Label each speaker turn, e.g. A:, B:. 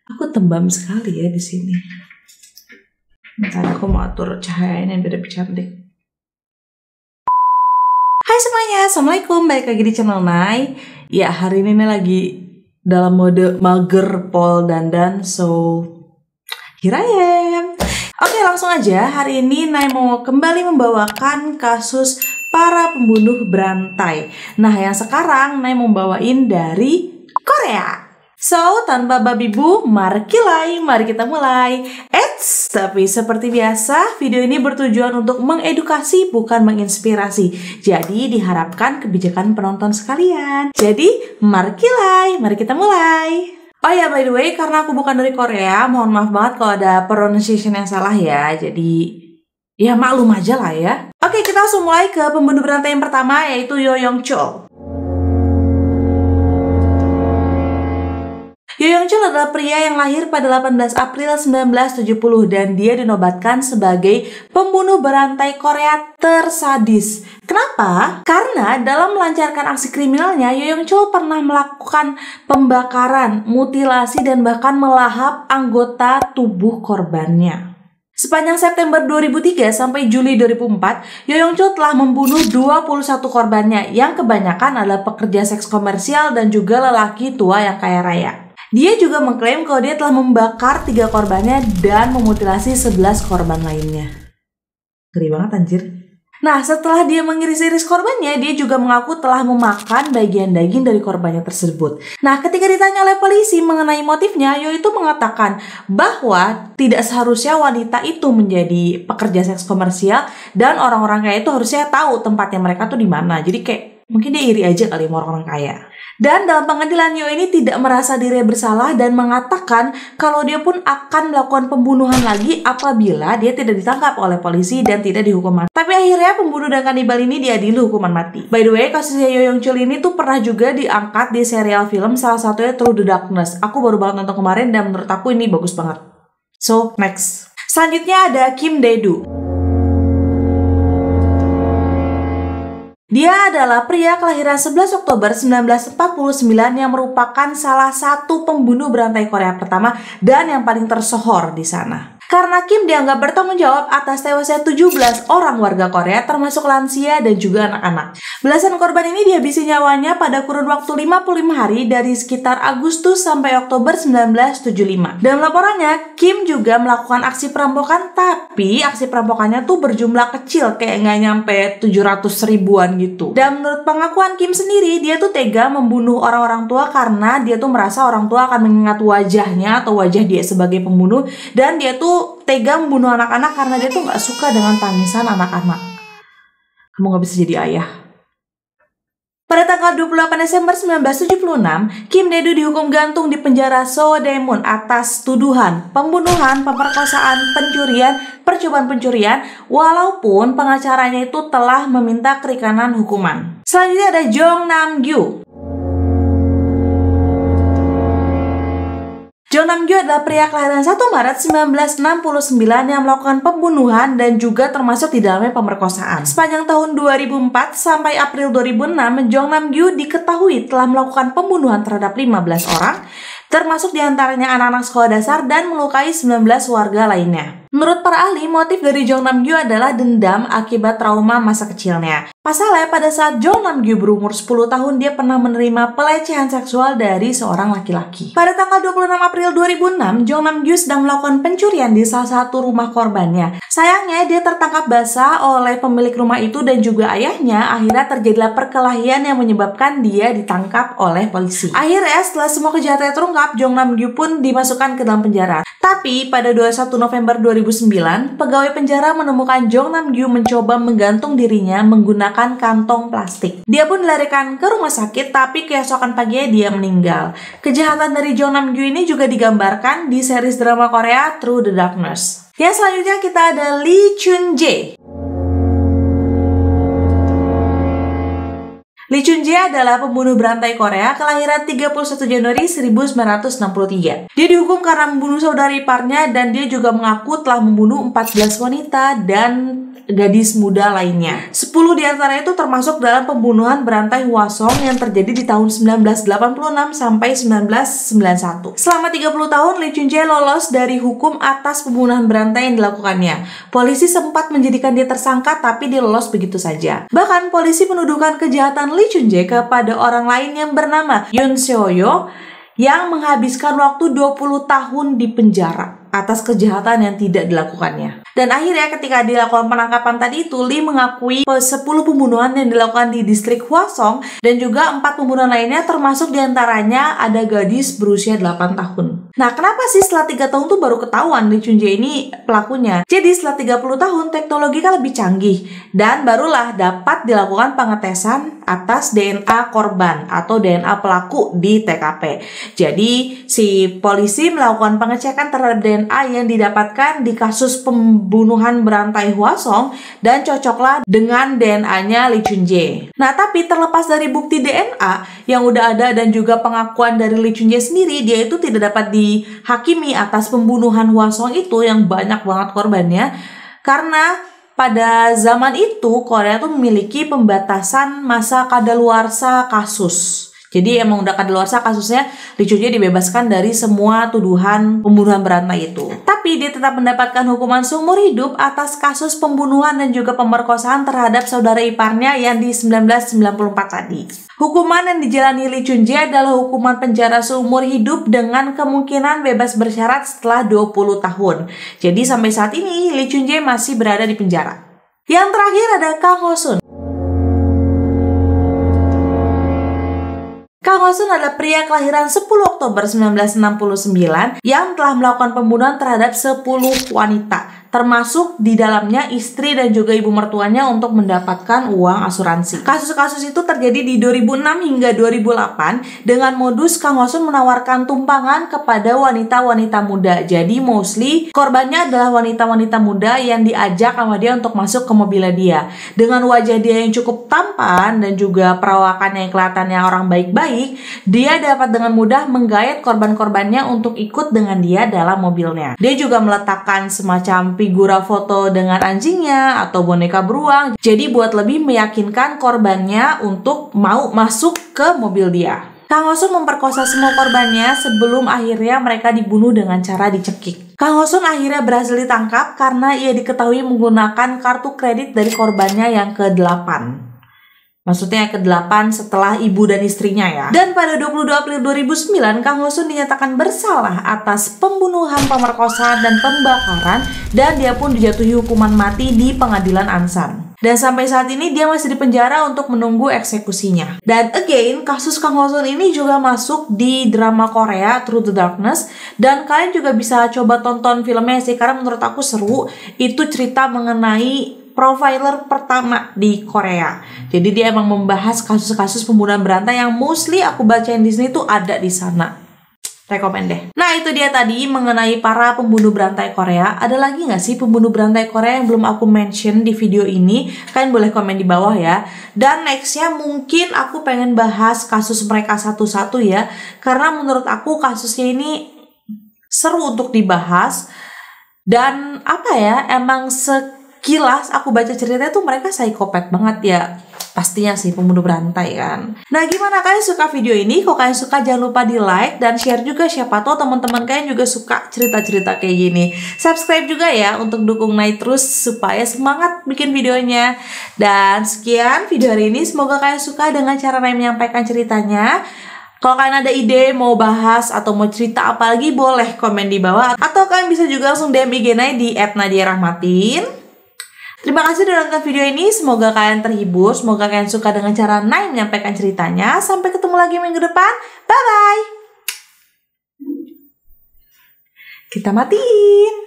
A: Aku tembam sekali ya di sini. Bentar, aku mau atur cahayanya biar lebih cantik. Hai semuanya, assalamualaikum, balik lagi di channel Nai. Ya, hari ini lagi dalam mode mager pol dandan, so here I am. Oke, langsung aja. Hari ini Nai mau kembali membawakan kasus para pembunuh berantai. Nah, yang sekarang Nai mau bawain dari Korea. So, tanpa babi bu, mari kita mulai. Tapi seperti biasa, video ini bertujuan untuk mengedukasi, bukan menginspirasi. Jadi, diharapkan kebijakan penonton sekalian. Jadi, mari kita mulai. Oh ya, by the way, karena aku bukan dari Korea, mohon maaf banget kalau ada pronunciation yang salah ya. Jadi, ya maklum aja lah ya. Oke, kita langsung mulai ke pembunuh berantai yang pertama, yaitu Yo Yong Chol. Yo Yong Chol adalah pria yang lahir pada 18 April 1970 dan dia dinobatkan sebagai pembunuh berantai Korea tersadis. Kenapa? Karena dalam melancarkan aksi kriminalnya, Yo Yong Chol pernah melakukan pembakaran, mutilasi, dan bahkan melahap anggota tubuh korbannya. Sepanjang September 2003 sampai Juli 2004, Yo Yong Chol telah membunuh 21 korbannya yang kebanyakan adalah pekerja seks komersial dan juga lelaki tua yang kaya raya. Dia juga mengklaim kalau dia telah membakar 3 korbannya dan memutilasi 11 korban lainnya. Ngeri banget anjir. Nah, setelah dia mengiris-iris korbannya, dia juga mengaku telah memakan bagian daging dari korbannya tersebut. Nah, ketika ditanya oleh polisi mengenai motifnya, Yo itu mengatakan bahwa tidak seharusnya wanita itu menjadi pekerja seks komersial dan orang-orang kaya itu harusnya tahu tempatnya mereka tuh di mana. Jadi kayak mungkin dia iri aja kali sama orang-orang kaya. Dan dalam pengadilan, Yo ini tidak merasa dirinya bersalah dan mengatakan kalau dia pun akan melakukan pembunuhan lagi apabila dia tidak ditangkap oleh polisi dan tidak dihukum mati. Tapi akhirnya pembunuh dan kanibal ini diadili hukuman mati. By the way, kasusnya Yo Yong Chol ini tuh pernah juga diangkat di serial film, salah satunya Through the Darkness. Aku baru banget nonton kemarin dan menurut aku ini bagus banget. So, next. Selanjutnya ada Kim Dae-du. Dia adalah pria kelahiran 11 Oktober 1949 yang merupakan salah satu pembunuh berantai Korea pertama dan yang paling tersohor di sana. Karena Kim dianggap bertanggung jawab atas tewasnya 17 orang warga Korea termasuk lansia dan juga anak-anak. Belasan korban ini dihabisi nyawanya pada kurun waktu 55 hari dari sekitar Agustus sampai Oktober 1975. Dalam laporannya, Kim juga melakukan aksi perampokan, tapi aksi perampokannya tuh berjumlah kecil, kayak nggak nyampe 700 ribuan gitu. Dan menurut pengakuan Kim sendiri, dia tuh tega membunuh orang-orang tua karena dia tuh merasa orang tua akan mengingat wajahnya atau wajah dia sebagai pembunuh, dan dia tuh tega membunuh anak-anak karena dia tuh gak suka dengan tangisan anak-anak. Kamu gak bisa jadi ayah. Pada tanggal 28 Desember 1976, Kim Dae-du dihukum gantung di penjara Seodaemun atas tuduhan pembunuhan, pemerkosaan, pencurian, percobaan pencurian, walaupun pengacaranya itu telah meminta kerikanan hukuman. Selanjutnya ada Jong Nam-gyu. Jong Nam-gyu adalah pria kelahiran 1 Maret 1969 yang melakukan pembunuhan dan juga termasuk di dalamnya pemerkosaan. Sepanjang tahun 2004 sampai April 2006, Jong Nam-gyu diketahui telah melakukan pembunuhan terhadap 15 orang, termasuk diantaranya anak-anak sekolah dasar dan melukai 19 warga lainnya. Menurut para ahli, motif dari Jong Nam-gyu adalah dendam akibat trauma masa kecilnya. Pasalnya, pada saat Jong Nam-gyu berumur 10 tahun, dia pernah menerima pelecehan seksual dari seorang laki-laki. Pada tanggal 26 April 2006, Jong Nam-gyu sedang melakukan pencurian di salah satu rumah korbannya. Sayangnya, dia tertangkap basah oleh pemilik rumah itu dan juga ayahnya. Akhirnya terjadilah perkelahian yang menyebabkan dia ditangkap oleh polisi. Akhirnya, setelah semua kejahatan terungkap, Jong Nam-gyu pun dimasukkan ke dalam penjara. Tapi, pada 21 November 2009, pegawai penjara menemukan Jong Nam-gyu mencoba menggantung dirinya menggunakan kantong plastik. Dia pun dilarikan ke rumah sakit, tapi keesokan paginya dia meninggal. Kejahatan dari Jong Nam-gyu ini juga digambarkan di series drama Korea Through the Darkness. Yang selanjutnya kita ada Lee Chun-jae. Lee Chun-jae adalah pembunuh berantai Korea kelahiran 31 Januari 1963. Dia dihukum karena membunuh saudara iparnya dan dia juga mengaku telah membunuh 14 wanita dan gadis muda lainnya. 10 diantaranya itu termasuk dalam pembunuhan berantai Hwasong yang terjadi di tahun 1986 sampai 1991. Selama 30 tahun, Lee Chun-jae lolos dari hukum atas pembunuhan berantai yang dilakukannya. Polisi sempat menjadikan dia tersangka, tapi dia lolos begitu saja. Bahkan polisi menuduhkan kejahatan Lee Chun-jae kepada orang lain yang bernama Yoon Seo-yo yang menghabiskan waktu 20 tahun di penjara atas kejahatan yang tidak dilakukannya. Dan akhirnya ketika dilakukan penangkapan tadi itu, Lee mengakui 10 pembunuhan yang dilakukan di distrik Hwasong dan juga 4 pembunuhan lainnya, termasuk diantaranya ada gadis berusia 8 tahun. Nah, kenapa sih setelah 3 tahun tuh baru ketahuan Lee Chun-jae ini pelakunya? Jadi setelah 30 tahun teknologi kan lebih canggih dan barulah dapat dilakukan pengetesan atas DNA korban atau DNA pelaku di TKP. Jadi si polisi melakukan pengecekan terhadap DNA yang didapatkan di kasus pembunuhan berantai Hwasong dan cocoklah dengan DNA-nya Lee Chun-jae. Nah, tapi terlepas dari bukti DNA yang udah ada dan juga pengakuan dari Lee Chun-jae sendiri, dia itu tidak dapat dihakimi atas pembunuhan Hwasong itu yang banyak banget korbannya, karena pada zaman itu Korea tuh memiliki pembatasan masa kadaluarsa kasus. Jadi emang udah kadaluarsa kasusnya, Lee Chun-jae dibebaskan dari semua tuduhan pembunuhan berantai itu. Tapi dia tetap mendapatkan hukuman seumur hidup atas kasus pembunuhan dan juga pemerkosaan terhadap saudara iparnya yang di 1994 tadi. Hukuman yang dijalani Lee Chun-jae adalah hukuman penjara seumur hidup dengan kemungkinan bebas bersyarat setelah 20 tahun. Jadi sampai saat ini Lee Chun-jae masih berada di penjara. Yang terakhir ada Kang Ho-sun. Kang Ho-sun adalah pria kelahiran 10 Oktober 1969 yang telah melakukan pembunuhan terhadap 10 wanita, termasuk di dalamnya istri dan juga ibu mertuanya untuk mendapatkan uang asuransi. Kasus-kasus itu terjadi di 2006 hingga 2008 dengan modus Kang Ho-sun menawarkan tumpangan kepada wanita-wanita muda. Jadi mostly korbannya adalah wanita-wanita muda yang diajak sama dia untuk masuk ke mobilnya dia. Dengan wajah dia yang cukup tampan dan juga perawakannya yang kelihatannya orang baik-baik, dia dapat dengan mudah menggayat korban-korbannya untuk ikut dengan dia dalam mobilnya. Dia juga meletakkan semacam figura foto dengan anjingnya atau boneka beruang. Jadi buat lebih meyakinkan korbannya untuk mau masuk ke mobil dia. Kang Ho-sun memperkosa semua korbannya sebelum akhirnya mereka dibunuh dengan cara dicekik. Kang Ho-sun akhirnya berhasil ditangkap karena ia diketahui menggunakan kartu kredit dari korbannya yang ke-8. Maksudnya ke-8 setelah ibu dan istrinya ya. Dan pada 22 April 2009, Kang Ho-sun dinyatakan bersalah atas pembunuhan, pemerkosaan, dan pembakaran. Dan dia pun dijatuhi hukuman mati di pengadilan Ansan. Dan sampai saat ini dia masih dipenjara untuk menunggu eksekusinya. Dan again, kasus Kang Ho-sun ini juga masuk di drama Korea Through the Darkness. Dan kalian juga bisa coba tonton filmnya sih, karena menurut aku seru. Itu cerita mengenai profiler pertama di Korea. Jadi dia emang membahas kasus-kasus pembunuhan berantai yang mostly aku bacain di sini tuh ada di sana. Rekomen deh. Nah, itu dia tadi mengenai para pembunuh berantai Korea. Ada lagi nggak sih pembunuh berantai Korea yang belum aku mention di video ini? Kalian boleh komen di bawah ya. Dan nextnya mungkin aku pengen bahas kasus mereka satu-satu ya. Karena menurut aku kasusnya ini seru untuk dibahas. Dan apa ya, emang sekilas aku baca ceritanya tuh mereka psikopat banget ya. Pastinya sih pembunuh berantai kan. Nah, gimana kalian suka video ini? Kalau kalian suka jangan lupa di like dan share juga, siapa tahu teman-teman kalian juga suka cerita-cerita kayak gini. Subscribe juga ya untuk dukung Nai terus supaya semangat bikin videonya. Dan sekian video hari ini, semoga kalian suka dengan cara Nai menyampaikan ceritanya. Kalau kalian ada ide mau bahas atau mau cerita apa lagi, boleh komen di bawah. Atau kalian bisa juga langsung DM IG Nai di @nadiarahmatin. Terima kasih sudah nonton video ini, semoga kalian terhibur, semoga kalian suka dengan cara Nai menyampaikan ceritanya. Sampai ketemu lagi minggu depan, bye-bye! Kita matiin!